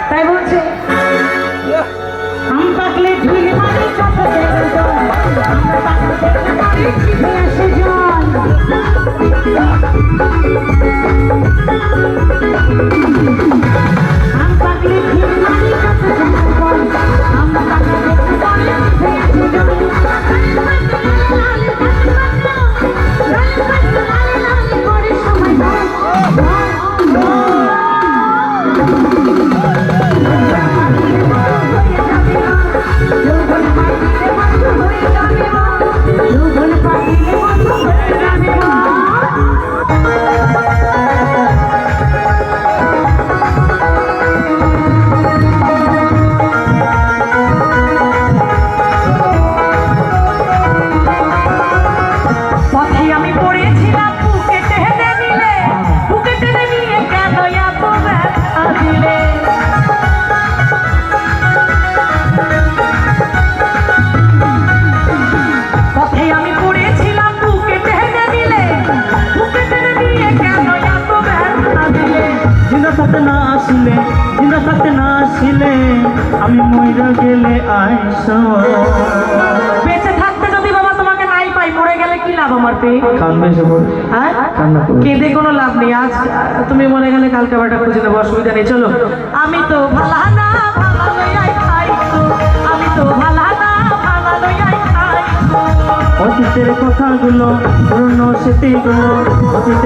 তাই বলছে আম পাকলে ঢিল মারি কাছে দেবে জল, আম পাকলে ঢিল মারি চিঠে আসে জল। আম পাকলে ঢিল মারি কাছে দেবে জল, আম পাকলে ঢিল মারি চিঠে আসে জল। করে সময় আমি মইরা গেলে আইসো। বেঁচে থাকতে যদি বাবা তোমাকে নাই পাই, মরে গেলে কি লাভ আমার পেয়ে? কান্দবে সবর, হ্যাঁ কান্না করো। কেঁদে কোনো লাভ নেই। আজ তুমি মরে গেলে কালকে আবার খুঁজে নেবো, অসুবিধা নেই। চলো। আমি তো ভালা না ভালা লইয়াই খাইছো, আমি তো ভালা না ভালা লইয়াই খাইছো। অতীতের কথাগুলো পুরনো স্মৃতিগুলো